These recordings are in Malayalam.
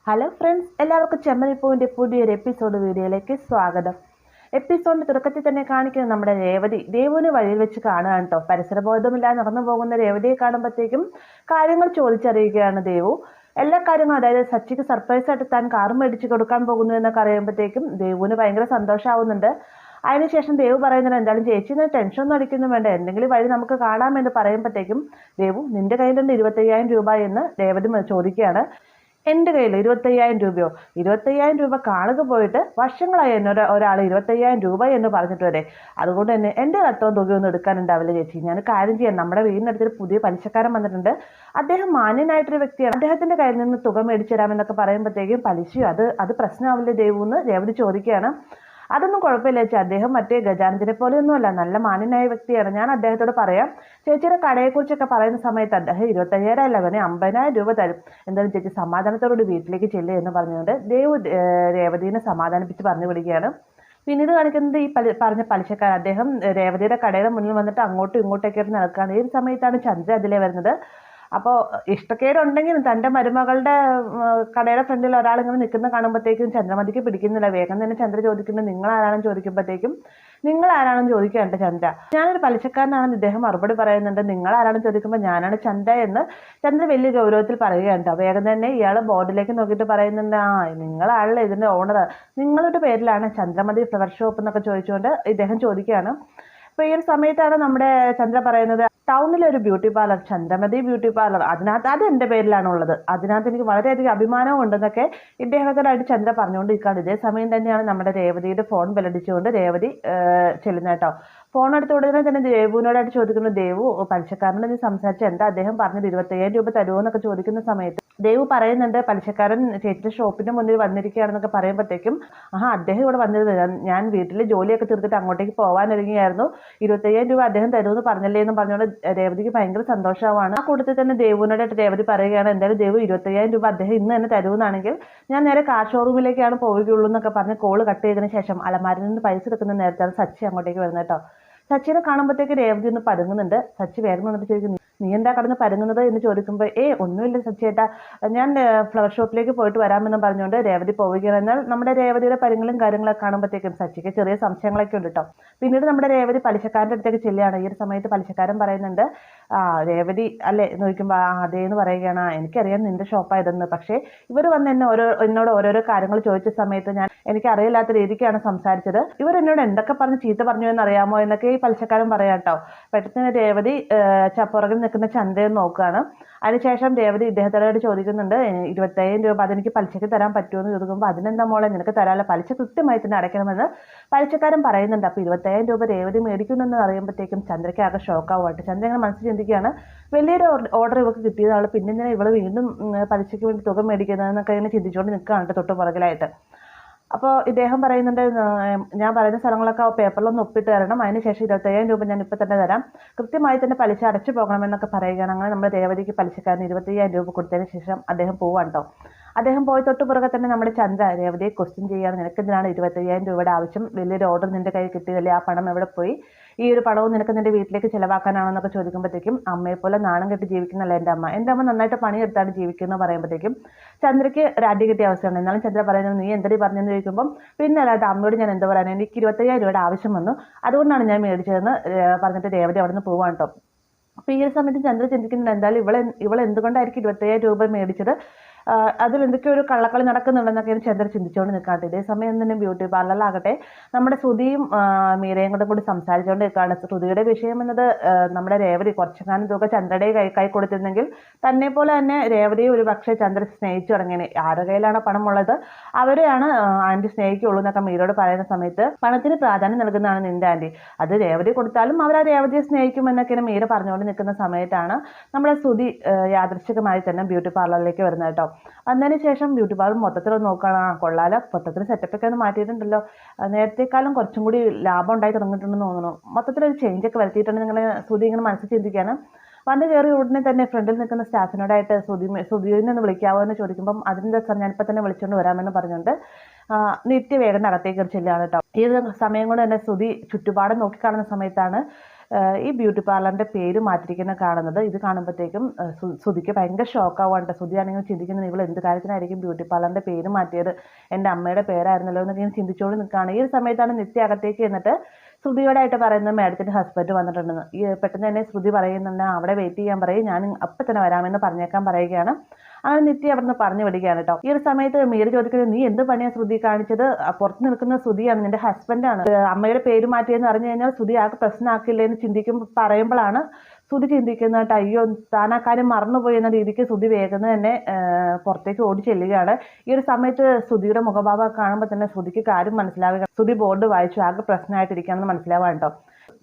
ഹലോ ഫ്രണ്ട്സ്, എല്ലാവർക്കും ചെമ്മൽ പൂവിൻ്റെ പുതിയൊരു എപ്പിസോഡ് വീഡിയോയിലേക്ക് സ്വാഗതം. എപ്പിസോഡിൻ്റെ തുടക്കത്തിൽ തന്നെ കാണിക്കുന്നത് നമ്മുടെ രേവതി ദേവുവിനെ വഴിയിൽ വെച്ച് കാണുകയാണ് കേട്ടോ. പരിസരബോധമില്ലാതെ നടന്നു പോകുന്ന രേവതിയെ കാണുമ്പോഴത്തേക്കും കാര്യങ്ങൾ ചോദിച്ചറിയുകയാണ് ദേവു. എല്ലാ കാര്യങ്ങളും, അതായത് സച്ചിക്ക് സർപ്രൈസായിട്ട് താൻ കാർ മേടിച്ച് കൊടുക്കാൻ പോകുന്നു എന്നൊക്കെ അറിയുമ്പോഴത്തേക്കും ദേവുവിന് ഭയങ്കര സന്തോഷമാവുന്നുണ്ട്. അതിനുശേഷം ദേവു പറയുന്നത്, എന്തായാലും ചേച്ചി ടെൻഷൻ ഒന്നും അടിക്കുന്നു വേണ്ട, എന്തെങ്കിലും വഴി നമുക്ക് കാണാമെന്ന് പറയുമ്പോഴത്തേക്കും ദേവു, നിന്റെ കയ്യിലുണ്ട് 25,000 രൂപ എന്ന് രേവതി ചോദിക്കുകയാണ്. എൻ്റെ കയ്യിൽ 25,000 രൂപയോ? 25,000 രൂപ കാണുക പോയിട്ട് വർഷങ്ങളായി എന്നോട് ഒരാൾ 25,000 രൂപ എന്ന് പറഞ്ഞിട്ട് വരെ. അതുകൊണ്ട് തന്നെ എൻ്റെ അത്രയും തുകയൊന്നും എടുക്കാനുണ്ടാവില്ല ചേച്ചി. ഞാൻ കാര്യം ചെയ്യാൻ, നമ്മുടെ വീടിനടുത്തൊരു പുതിയ പലിശക്കാരൻ വന്നിട്ടുണ്ട്. അദ്ദേഹം മാന്യനായിട്ടൊരു വ്യക്തിയാണ്. അദ്ദേഹത്തിൻ്റെ കയ്യിൽ നിന്ന് തുക മേടിച്ചു തരാമെന്നൊക്കെ പറയുമ്പോഴത്തേക്കും പലിശയോ അത് പ്രശ്നമാവില്ലേ ദേവു എന്ന് രേവതി ചോദിക്കുകയാണ്. അതൊന്നും കുഴപ്പമില്ല ചേച്ചി, അദ്ദേഹം മറ്റേ ഗജാനന്ദനെ പോലെയൊന്നുമല്ല, നല്ല മാന്യനായ വ്യക്തിയാണ്. ഞാൻ അദ്ദേഹത്തോട് പറയാം. ചേച്ചിയുടെ കടയെക്കുറിച്ചൊക്കെ പറയുന്ന സമയത്ത് അദ്ദേഹം 25,000 അല്ല, അവനെ 50,000 രൂപ തരും. എന്തായാലും ചേച്ചി സമാധാനത്തോടുകൂടി വീട്ടിലേക്ക് ചെല്ലുക എന്ന് പറഞ്ഞുകൊണ്ട് ദേവു രേവതിനെ സമാധാനിപ്പിച്ച് പറഞ്ഞു വിടുകയാണ്. പിന്നീട് കാണിക്കുന്നത് ഈ പറഞ്ഞ പലിശക്കാരൻ, അദ്ദേഹം രേവതിയുടെ കടയുടെ മുന്നിൽ വന്നിട്ട് അങ്ങോട്ടും ഇങ്ങോട്ടൊക്കെ നടക്കുകയാണ്. ഈ സമയത്താണ് ചന്ദ്ര അതിലേ വരുന്നത്. അപ്പോൾ ഇഷ്ടക്കേടുണ്ടെങ്കിലും തൻ്റെ മരുമകളുടെ കടയുടെ ഫ്രണ്ടിൽ ഒരാളിങ്ങനെ നിൽക്കുന്ന കാണുമ്പോഴത്തേക്കും ചന്ദ്രമതിക്ക് പിടിക്കുന്നില്ല. വേഗം തന്നെ ചന്ദ്ര ചോദിക്കുന്നത്, നിങ്ങൾ ആരാണെന്ന് ചോദിക്കുമ്പോഴത്തേക്കും നിങ്ങൾ ആരാണെന്ന് ചോദിക്കാണ്ട് ചന്ദ്ര. ഞാനൊരു പലിശക്കാരനാണെന്ന് ഇദ്ദേഹം മറുപടി പറയുന്നുണ്ട്. നിങ്ങൾ ആരാണെന്ന് ചോദിക്കുമ്പോൾ ഞാനാണ് ചന്ദ്ര എന്ന് ചന്ദ്ര വലിയ ഗൗരവത്തിൽ പറയുകയുണ്ട്. വേഗം തന്നെ ഇയാൾ ബോർഡിലേക്ക് നോക്കിയിട്ട് പറയുന്നുണ്ട്, നിങ്ങളാണല്ലോ ഇതിൻ്റെ ഓണർ, നിങ്ങളുടെ പേരിലാണ് ചന്ദ്രമതി ഫ്ലവർ ഷോപ്പ് എന്നൊക്കെ ചോദിച്ചുകൊണ്ട് ഇദ്ദേഹം ചോദിക്കുകയാണ്. അപ്പോൾ ഈ ഒരു സമയത്താണ് നമ്മുടെ ചന്ദ്ര പറയുന്നത്, ടൗണിലൊരു beauty parlour, Chandramathi beauty parlour, അത് എൻ്റെ പേരിലാണുള്ളത്, അതിനകത്ത് എനിക്ക് വളരെയധികം അഭിമാനവും ഉണ്ടെന്നൊക്കെ ഇദ്ദേഹത്തിനായിട്ട് ചന്ദ്ര പറഞ്ഞുകൊണ്ടിരിക്കുകയാണ്. ഇതേ സമയം തന്നെയാണ് നമ്മുടെ രേവതിയുടെ ഫോൺ ബെല്ലടിച്ചുകൊണ്ട് രേവതി ചെല്ലുന്നത് കേട്ടോ. ഫോൺ എടുത്ത ഉടനെ തന്നെ ദേവുവിനോടായിട്ട് ചോദിക്കുന്നു, ദേവു പലിശക്കാരനോട് നീ സംസാരിച്ച എന്താ? അദ്ദേഹം പറഞ്ഞത് 25,000 രൂപ തരുമോ എന്നൊക്കെ ചോദിക്കുന്ന സമയത്ത് ദേവു പറയുന്നുണ്ട്, പലിശക്കാരൻ ചേച്ചിയുടെ ഷോപ്പിന്റെ മുന്നിൽ വന്നിരിക്കുകയാണെന്നൊക്കെ പറയുമ്പോഴത്തേക്കും അദ്ദേഹം ഇവിടെ വന്നത്, ഞാൻ വീട്ടിൽ ജോലിയൊക്കെ തീർത്തിട്ട് അങ്ങോട്ടേക്ക് പോകാനൊരുങ്ങിയായിരുന്നു, 25,000 രൂപ അദ്ദേഹം തരുമെന്ന് പറഞ്ഞല്ലേ എന്ന് പറഞ്ഞുകൊണ്ട് രേവതിക്ക് ഭയങ്കര സന്തോഷമാണ്. ആ കൂട്ടത്തിൽ തന്നെ ദേവുവിനോടായിട്ട് രേവതി പറയുകയാണ്, എന്തായാലും ദേവു 25,000 രൂപ അദ്ദേഹം ഇന്ന് തന്നെ തരുമെന്നാണെങ്കിൽ ഞാൻ നേരെ കാർ ഷോറൂമിലേക്കാണ് പോവുകയുള്ളൂ എന്നൊക്കെ പറഞ്ഞ് കോള് കട്ട് ചെയ്തതിന് ശേഷം അലമാരിൽ നിന്ന് പൈസ എടുക്കുന്ന നേരത്താണ് സച്ചി അങ്ങോട്ടേക്ക് വരുന്നത് കേട്ടോ. സച്ചിനെ കാണുമ്പോഴത്തേക്ക് രേവതി ഒന്ന് പരുങ്ങുന്നുണ്ട്. സച്ചി വേഗം വന്നിട്ട് ചോദിക്കുന്നു, നീ എന്താ കടന്ന് പരുങ്ങുന്നത് എന്ന് ചോദിക്കുമ്പോൾ, ഒന്നുമില്ല സച്ചിയേട്ടാ, ഞാൻ ഫ്ലവർ ഷോപ്പിലേക്ക് പോയിട്ട് വരാമെന്ന് പറഞ്ഞുകൊണ്ട് രേവതി പോവുകയാണ്. എന്നാൽ നമ്മുടെ രേവതിയുടെ പരുങ്ങളും കാര്യങ്ങളൊക്കെ കാണുമ്പോഴത്തേക്കും സച്ചിക്ക് ചെറിയ സംശയങ്ങളൊക്കെ ഉണ്ട് കേട്ടോ. പിന്നീട് നമ്മുടെ രേവതി പലിശക്കാരൻ്റെ അടുത്തേക്ക് ചെല്ലുകയാണ്. ഈ ഒരു സമയത്ത് പലിശക്കാരൻ പറയുന്നുണ്ട്, രേവതി അല്ലേ എന്ന് ചോദിക്കുമ്പോൾ അതേന്ന് പറയുകയാണ്, എനിക്കറിയാം നിന്റെ ഷോപ്പായതെന്ന്, പക്ഷേ ഇവർ വന്ന് എന്നോട് ഓരോരോ കാര്യങ്ങൾ ചോദിച്ച സമയത്ത് ഞാൻ എനിക്കറിയില്ലാത്ത രീതിക്കാണ് സംസാരിച്ചത്, ഇവർ എന്നോട് എന്തൊക്കെ പറഞ്ഞ് ചീത്ത പറഞ്ഞു എന്നറിയാമോ എന്നൊക്കെ ഈ പലിശക്കാരൻ പറയാം കേട്ടോ. പെട്ടെന്ന് രേവതി പുറകിൽ നിൽക്കുന്ന ചന്തയെ നോക്കുകയാണ്. അതിനുശേഷം രേവതി ഇദ്ദേഹത്തോട് ചോദിക്കുന്നുണ്ട്, 25,000 രൂപ അതെനിക്ക് പലിശയ്ക്ക് തരാൻ പറ്റുമോ എന്ന് ചോദിക്കുമ്പോൾ, അതിനെന്താ മോളെ നിനക്ക് തരാനുള്ള പലിശ കൃത്യമായി തന്നെ അടയ്ക്കണമെന്ന് പലിശക്കാരൻ പറയുന്നുണ്ട്. അപ്പോൾ 25,000 രൂപ രേവതി മേടിക്കുമെന്ന് അറിയുമ്പോഴത്തേക്കും ചന്ദ്രയ്ക്ക് ആകെ ഷോക്കാവുമായിട്ട്. ചന്ദ്ര ഇങ്ങനെ മനസ്സിൽ ചിന്തിക്കുകയാണ്, വലിയൊരു ഓർഡർ ഇവർക്ക് കിട്ടിയതാണ്, പിന്നെ ഇവൾ വീണ്ടും പലിശയ്ക്ക് വേണ്ടി തുക മേടിക്കുന്നതെന്നൊക്കെ ഇങ്ങനെ ചിന്തിച്ചുകൊണ്ട് നിൽക്കുകയാണ് തൊട്ട് പുറകിലായിട്ട്. അപ്പോൾ ഇദ്ദേഹം പറയുന്നുണ്ട്, ഞാൻ പറയുന്ന സ്ഥലങ്ങളൊക്കെ പേപ്പറിലൊന്ന് ഒപ്പിട്ട് തരണം, അതിനുശേഷം 25,000 രൂപ ഞാൻ ഇപ്പോൾ തന്നെ തരാം, കൃത്യമായി തന്നെ പലിശ അടച്ചു പോകണമെന്നൊക്കെ പറയുകയാണ്. അങ്ങനെ നമ്മുടെ രേവതിക്ക് പലിശക്കാരന് 25,000 രൂപ കൊടുത്തതിന് ശേഷം അദ്ദേഹം പോവാണ് കേട്ടോ. അദ്ദേഹം പോയി തൊട്ട് പുറകെ തന്നെ നമ്മുടെ ചന്ദ്ര രേവതിയെ ക്വസ്റ്റ്യൻ ചെയ്യുകയാണ്, നിനക്കെന്തിനാണ് 25,000 രൂപയുടെ ആവശ്യം? വലിയൊരു ഓർഡർ നിന്റെ കയ്യിൽ കിട്ടിയതല്ലേ, ആ പണം എവിടെ പോയി? ഈ ഒരു പണവും നിനക്ക് നിന്റെ വീട്ടിലേക്ക് ചിലവാക്കാനാണോ എന്നൊക്കെ ചോദിക്കുമ്പോഴത്തേക്കും, അമ്മയെപ്പോലെ നാണം കെട്ടി ജീവിക്കുന്നല്ല എൻ്റെ അമ്മ നന്നായിട്ട് പണിയെടുത്താണ് ജീവിക്കുന്നത് പറയുമ്പോഴത്തേക്കും ചന്ദ്രയ്ക്ക് ഒരു അടി കിട്ടിയ അവസ്ഥയാണ്. എന്നാലും ചന്ദ്ര പറയുന്നത്, നീ എന്തടി പറഞ്ഞെന്ന് ചോദിക്കുമ്പം, പിന്നെ അല്ലാതെ അമ്മയോട് ഞാൻ എന്താ പറയാൻ, എനിക്ക് 25,000 രൂപയുടെ ആവശ്യം വന്നു, അതുകൊണ്ടാണ് ഞാൻ മേടിച്ചതെന്ന് പറഞ്ഞിട്ട് രേവതി അവിടെ നിന്ന് പോവാണ് കേട്ടോ. അപ്പോൾ ഈ ഒരു സമയത്ത് ചന്ദ്ര ചിന്തിക്കുന്നുണ്ട്, എന്തായാലും ഇവൾ എന്തുകൊണ്ടായിരിക്കും 25,000 രൂപ മേടിച്ചത്, അതിലെന്തൊക്കെയോ ഒരു കള്ളക്കളി നടക്കുന്നുണ്ടെന്നൊക്കെയാണ് ചന്ദ്ര ചിന്തിച്ചുകൊണ്ട് നിൽക്കാട്ടെ. ഇതേ സമയം തന്നെ ബ്യൂട്ടി പാർലറിലാകട്ടെ നമ്മുടെ ശ്രുതിയും മീരയും കൂടി സംസാരിച്ചുകൊണ്ട് നിൽക്കുകയാണ്. ശ്രുതിയുടെ വിഷയം എന്നത് നമ്മുടെ രേവതി കുറച്ചെങ്ങാനും തുക ചന്ദ്രയുടെ കൈ കൊടുത്തിരുന്നെങ്കിൽ തന്നെ പോലെ തന്നെ രേവതിയെ ഒരു പക്ഷേ ചന്ദ്ര സ്നേഹിച്ചു തുടങ്ങിയത്. ആരുടെ കയ്യിലാണ് പണമുള്ളത് അവരെയാണ് ആൻറ്റി സ്നേഹിക്കുള്ളൂ എന്നൊക്കെ മീരയോട് പറയുന്ന സമയത്ത്, പണത്തിന് പ്രാധാന്യം നൽകുന്നതാണ് നിന്റെ ആൻറ്റി, അത് രേവതി കൊടുത്താലും അവർ ആ രേവതിയെ സ്നേഹിക്കുമെന്നൊക്കെയാണ് മീര പറഞ്ഞുകൊണ്ട് നിൽക്കുന്ന സമയത്താണ് നമ്മുടെ ശ്രുതി യാദൃശ്ചികമായി തന്നെ ബ്യൂട്ടി പാർലറിലേക്ക് വരുന്നത് കേട്ടോ. വന്നതിന് ശേഷം ബ്യൂട്ടി പാർലർ മൊത്തത്തിൽ നോക്കണം, കൊള്ളാലോ, മൊത്തത്തിൽ സെറ്റപ്പൊക്കെ ഒന്ന് മാറ്റിയിട്ടുണ്ടല്ലോ, നേരത്തെക്കാളും കുറച്ചും കൂടി ലാഭം ഉണ്ടായി തുടങ്ങിയിട്ടുണ്ടെന്ന് തോന്നുന്നു, മൊത്തത്തിലൊരു ചേഞ്ചൊക്കെ വരുത്തിയിട്ടുണ്ട് നിങ്ങളെ ശ്രുതി ഇങ്ങനെ മനസ്സിൽ ചിന്തിക്കുകയാണ്. വന്ന് കയറി ഉടനെ തന്നെ ഫ്രണ്ടിൽ നിൽക്കുന്ന സ്റ്റാഫിനോടായിട്ട് ശ്രുതിയിൽ നിന്ന് വിളിക്കാവോ എന്ന് ചോദിക്കുമ്പം, അതിൻ്റെ സാർ ഞാനിപ്പോൾ തന്നെ വിളിച്ചുകൊണ്ട് വരാമെന്ന് പറഞ്ഞുകൊണ്ട് നിത്യ വേഗം അകത്തേക്ക് ചെല്ലുകയാണ് കേട്ടോ. ഈ സമയം കൊണ്ട് തന്നെ ശ്രുതി ചുറ്റുപാടും നോക്കിക്കാണുന്ന സമയത്താണ് ഈ ബ്യൂട്ടി പാർലറിൻ്റെ പേര് മാറ്റിയിരിക്കുന്ന കാണുന്നത്. ഇത് കാണുമ്പോഴത്തേക്കും ശ്രുതിക്ക് ഭയങ്കര ഷോക്കാവാണ്ട്. ശ്രുതിയാണെങ്കിൽ ചിന്തിക്കുന്നത് ഇവൾ എന്ത് കാര്യത്തിനായിരിക്കും ബ്യൂട്ടി പാർലറിൻ്റെ പേര് മാറ്റിയത്, എൻ്റെ അമ്മയുടെ പേരായിരുന്നല്ലോ എന്നൊക്കെ ഞാൻ ചിന്തിച്ചുകൊണ്ട് നിൽക്കുകയാണ്. ഈ ഒരു സമയത്താണ് നിത്യ അകത്തേക്ക് എന്നിട്ട് ശ്രുതിയോടായിട്ട് പറയുന്നത് മാഡത്തിൻ്റെ ഹസ്ബൻഡ് വന്നിട്ടുണ്ടെന്ന്. ഈ പെട്ടെന്ന് തന്നെ ശ്രുതി പറയുന്നുണ്ട് അവിടെ വെയിറ്റ് ചെയ്യാൻ പറയും, ഞാൻ അപ്പം തന്നെ വരാമെന്ന് പറഞ്ഞേക്കാൻ പറയുകയാണ്. അങ്ങനെ നിത്യ അവിടെ നിന്ന് പറഞ്ഞു വിടുകയാണ് കേട്ടോ. ഈ ഒരു സമയത്ത് മീര ചോദിക്കുന്നത് നീ എന്ത് പണിയാണ് ശ്രുതി കാണിച്ചത്, പുറത്ത് നിൽക്കുന്ന ശ്രുതിയാണ്, നിന്റെ ഹസ്ബൻഡാണ്, അമ്മയുടെ പേര് മാറ്റിയെന്ന് അറിഞ്ഞു കഴിഞ്ഞാൽ ശ്രുതി ആകെ പ്രശ്നമാക്കില്ലേ എന്ന് പറയുമ്പോഴാണ് ശ്രുതി ചിന്തിക്കുന്നതായിട്ട് അയ്യോ താൻ ആ കാര്യം മറന്നുപോയി എന്ന രീതിക്ക് ശ്രുതി വേഗം തന്നെ പുറത്തേക്ക് ഓടി ചെല്ലുകയാണ്. ഈ ഒരു സമയത്ത് ശ്രുതിയുടെ മുഖഭാവം കാണുമ്പോൾ തന്നെ ശ്രുതിക്ക് കാര്യം മനസ്സിലാവുക. ശ്രുതി ബോർഡ് വായിച്ചു ആകെ പ്രശ്നമായിട്ടിരിക്കുകയാണെന്ന് മനസ്സിലാവാൻ കേട്ടോ.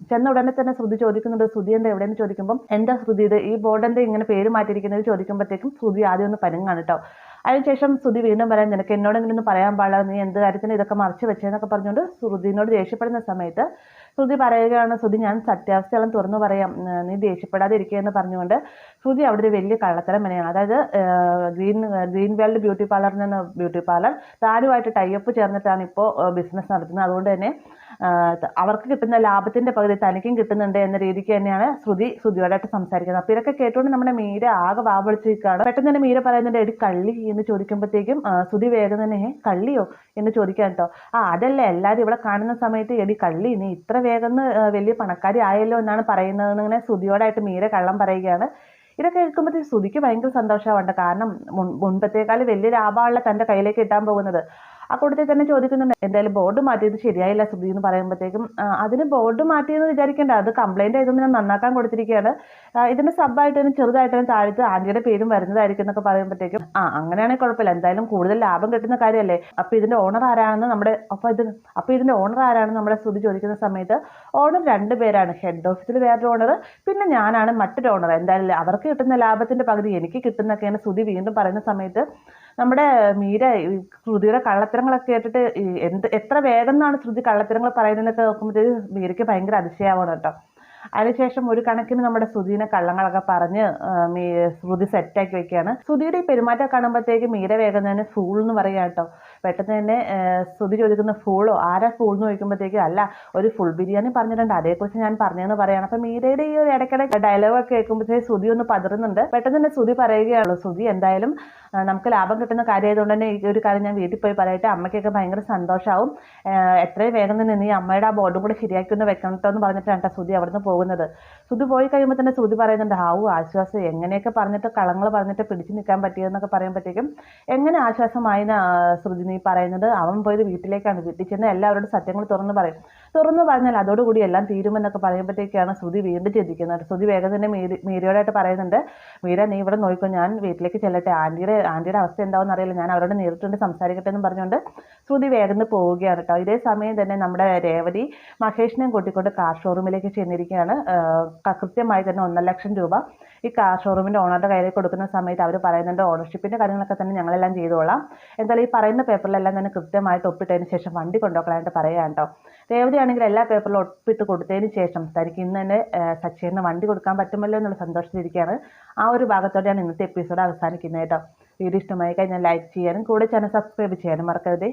ചെന്ന ഉടനെ തന്നെ ശ്രുതി ചോദിക്കുന്നുണ്ട് ശ്രുതി എന്താ എവിടെയെന്ന് ചോദിക്കുമ്പോൾ എന്താ ശ്രുതി ഇത് ഈ ബോർഡ് എന്താ ഇങ്ങനെ പേര് മാറ്റിയിരിക്കുന്നത് ചോദിക്കുമ്പോഴത്തേക്കും ശ്രുതി ആദ്യം ഒന്ന് പരുങ്ങാണ് കേട്ടോ. അതിനുശേഷം ശ്രുതി വീണ്ടും പറയാൻ നിനക്ക് എന്നോട് ഇങ്ങനെ ഒന്നും പറയാൻ പാടില്ല, നീ എന്ത് കാര്യത്തിന് ഇതൊക്കെ മറച്ചു വെച്ചതെന്നൊക്കെ പറഞ്ഞുകൊണ്ട് ശ്രുതിനോട് ദേഷ്യപ്പെടുന്ന സമയത്ത് ശ്രുതി പറയുകയാണ് ശ്രുതി ഞാൻ സത്യാവസ്ഥയെല്ലാം തുറന്നു പറയാം, നീ ദേഷ്യപ്പെടാതെ ഇരിക്കുക എന്ന് പറഞ്ഞുകൊണ്ട് ശ്രുതി അവിടെ ഒരു വലിയ കള്ളത്തരം തന്നെയാണ്. അതായത് ഗ്രീൻ വേൾഡ് ബ്യൂട്ടി പാർലറിൽ നിന്ന് ബ്യൂട്ടി പാർലർ താനുമായിട്ട് ടൈപ്പ് ചേർന്നിട്ടാണ് ഇപ്പോൾ ബിസിനസ് നടത്തുന്നത്. അതുകൊണ്ട് തന്നെ അവർക്ക് കിട്ടുന്ന ലാഭത്തിന്റെ പകുതി തനിക്കും കിട്ടുന്നുണ്ട് എന്ന രീതിക്ക് തന്നെയാണ് ശ്രുതിയോടായിട്ട് സംസാരിക്കുന്നത്. അപ്പോൾ ഇതൊക്കെ കേട്ടുകൊണ്ട് നമ്മുടെ മീര ആകെ വാവളിച്ച് നിൽക്കുകയാണ്. പെട്ടെന്ന് തന്നെ മീര പറയുന്നുണ്ട് എടി കള്ളി എന്ന് ചോദിക്കുമ്പോഴത്തേക്കും ശ്രുതി വേഗം തന്നെ കള്ളിയോ എന്ന് ചോദിക്കാൻ കേട്ടോ. അതല്ല എല്ലാവരും ഇവിടെ കാണുന്ന സമയത്ത് എടി കള്ളി നീ ഇത്ര വേഗം വലിയ പണക്കാരി ആയല്ലോ എന്നാണ് പറയുന്നതെന്ന് ഇങ്ങനെ ശ്രുതിയോടായിട്ട് മീര കള്ളം പറയുകയാണ്. ഇതൊക്കെ കേൾക്കുമ്പോഴത്തേക്ക് ശ്രുതിക്ക് ഭയങ്കര സന്തോഷമാവുണ്ട്. കാരണം മുൻപത്തേക്കാൾ വലിയ ലാഭമുള്ള തൻ്റെ കയ്യിലേക്ക് കിട്ടാൻ പോകുന്നത്. ആ കൂട്ടത്തിൽ തന്നെ ചോദിക്കുന്നുണ്ട് എന്തായാലും ബോർഡ് മാറ്റിയത് ശരിയായില്ല ശ്രുതി എന്ന് പറയുമ്പോഴത്തേക്കും അതിന് ബോർഡ് മാറ്റിയെന്ന് വിചാരിക്കേണ്ട, അത് കംപ്ലൈൻറ്റ് ആയതൊന്നും ഞാൻ നന്നാക്കാൻ കൊടുത്തിരിക്കുകയാണ്, ഇതിന് സബ്ബായിട്ട് ചെറുതായിട്ട് താഴ്ത്ത് ആൻറ്റിയുടെ പേരും വരുന്നതായിരിക്കും എന്നൊക്കെ പറയുമ്പോഴത്തേക്കും അങ്ങനെയാണെങ്കിൽ കുഴപ്പമില്ല, എന്തായാലും കൂടുതൽ ലാഭം കിട്ടുന്ന കാര്യമല്ലേ, അപ്പോൾ ഇതിൻ്റെ ഓണർ ആരാണെന്ന് ഇതിൻ്റെ ഓണർ ആരാണെന്ന് നമ്മുടെ ശ്രുതി ചോദിക്കുന്ന സമയത്ത് ഓണർ 2 പേരാണ്, ഹെഡ് ഓഫീസിൽ വേറൊരു ഓണർ, പിന്നെ ഞാനാണ് മറ്റൊരു ഓണർ, എന്തായാലും അവർക്ക് കിട്ടുന്ന ലാഭത്തിൻ്റെ പകുതി എനിക്ക് കിട്ടുന്നൊക്കെയാണ് ശ്രുതി വീണ്ടും പറയുന്ന സമയത്ത് നമ്മുടെ മീര ശ്രുതിയുടെ കള്ളത്തരങ്ങളൊക്കെ കേട്ടിട്ട് എത്ര വേഗം എന്നാണ് ശ്രുതി കള്ളത്തരങ്ങൾ പറയുന്നതെന്നൊക്കെ നോക്കുമ്പോഴത്തേക്ക് മീരയ്ക്ക് ഭയങ്കര അതിശയമാവണം കേട്ടോ. അതിനുശേഷം ഒരു കണക്കിന് നമ്മുടെ ശ്രുതിനെ കള്ളങ്ങളൊക്കെ പറഞ്ഞ് ശ്രുതി സെറ്റാക്കി വെക്കുകയാണ്. ശ്രുതിയുടെ ഈ പെരുമാറ്റം കാണുമ്പോഴത്തേക്ക് മീര വേഗം തന്നെ ഫൂൾ എന്ന് പറയുക കേട്ടോ. പെട്ടെന്ന് തന്നെ ശ്രുതി ചോദിക്കുന്ന ഫൂളോ ആരാ ഫൂൾ എന്ന് ചോദിക്കുമ്പോഴത്തേക്കും അല്ല ഒരു ഫുൾ ബിരിയാണി പറഞ്ഞിട്ടുണ്ട് അതേക്കുറിച്ച് ഞാൻ പറഞ്ഞതെന്ന് പറയുകയാണ്. അപ്പം മീരയുടെ ഈ ഒരു ഇടയ്ക്കിടെ ഡയലോഗൊക്കെ കേൾക്കുമ്പോഴത്തേക്ക് ശ്രുതി ഒന്ന് പതറുന്നുണ്ട്. പെട്ടെന്ന് തന്നെ ശ്രുതി പറയുകയാണല്ലോ ശ്രുതി എന്തായാലും നമുക്ക് ലാഭം കിട്ടുന്ന കാര്യമായതുകൊണ്ട് തന്നെ ഈ ഒരു കാര്യം ഞാൻ വീട്ടിൽ പോയി പറയട്ടെ, അമ്മയ്ക്കൊക്കെ ഭയങ്കര സന്തോഷമാവും, എത്രയും വേഗം തന്നെ നീ അമ്മയുടെ ആ ബോർഡും കൂടെ ശരിയാക്കി ഒന്ന് വെക്കണട്ടോ എന്ന് പറഞ്ഞിട്ടാണ് ശ്രുതി അവിടെ നിന്ന് പോകുന്നത്. ശ്രുതി പോയി കഴിയുമ്പോൾ തന്നെ ശ്രുതി പറയുന്നുണ്ട് ആശ്വാസം എങ്ങനെയൊക്കെ പറഞ്ഞിട്ട് കളങ്ങൾ പറഞ്ഞിട്ട് പിടിച്ചു നിൽക്കാൻ പറ്റിയതെന്നൊക്കെ പറയുമ്പോഴത്തേക്കും എങ്ങനെ ആശ്വാസമായി ശ്രുതി നീ പറയുന്നത്, അവൻ പോയത് വീട്ടിലേക്കാണ്, വീട്ടിൽ ചെന്ന് എല്ലാവരോടും സത്യങ്ങൾ തുറന്നു പറഞ്ഞാൽ അതോടുകൂടി എല്ലാം തീരുമെന്നൊക്കെ പറയുമ്പോഴത്തേക്കാണ് ശ്രുതി വീണ്ടും ചിന്തിക്കുന്നത്. ശ്രുതി വേഗം തന്നെ മീരയോടായിട്ട് പറയുന്നുണ്ട് മീര നീ ഇവിടെ നോക്കിക്കോ, ഞാൻ വീട്ടിലേക്ക് ചെല്ലട്ടെ, ആൻറ്റിയുടെ അവസ്ഥ എന്താണെന്ന് അറിയില്ല, ഞാൻ അവരോട് നേരിട്ടുണ്ട് സംസാരിക്കട്ടെ എന്ന് പറഞ്ഞുകൊണ്ട് ശ്രുതി വേഗം പോവുകയാണ് കേട്ടോ. ഇതേ സമയം തന്നെ നമ്മുടെ രേവതി മഹേഷിനെയും കൂട്ടിക്കൊണ്ട് കാർ ഷോറൂമിലേക്ക് ചെന്നിരിക്കുകയാണ്. കൃത്യമായി തന്നെ 1.5 ലക്ഷം രൂപ ഈ കാർ ഷോറൂമിൻ്റെ ഓണറുടെ കയ്യിലേക്ക് കൊടുക്കുന്ന സമയത്ത് അവർ പറയുന്നുണ്ട് ഓണർഷിപ്പിൻ്റെ കാര്യങ്ങളൊക്കെ തന്നെ ഞങ്ങളെല്ലാം ചെയ്തോളാം, എന്തായാലും ഈ പറയുന്ന പേപ്പറിലെല്ലാം തന്നെ കൃത്യമായിട്ട് ഒപ്പിട്ടതിന് ശേഷം വണ്ടി കൊണ്ടുപോകാനായിട്ട് പറയാം കേട്ടോ. രേവതി ആണെങ്കിൽ എല്ലാ പേപ്പറിലും ഒപ്പിട്ട് കൊടുത്തതിന് ശേഷം തനിക്ക് ഇന്ന് തന്നെ സച്ചിന് വണ്ടി കൊടുക്കാൻ പറ്റുമല്ലോ എന്നുള്ള സന്തോഷത്തിലിരിക്കുകയാണ്. ആ ഒരു ഭാഗത്തോടെയാണ് ഇന്നത്തെ എപ്പിസോഡ് അവസാനിക്കുന്നത് കേട്ടോ. വീഡിയോ ഇഷ്ടമായി കഴിഞ്ഞാൽ ലൈക്ക് ചെയ്യാനും കൂടെ ചാനൽ സബ്സ്ക്രൈബ് ചെയ്യാനും മറക്കരുതേ.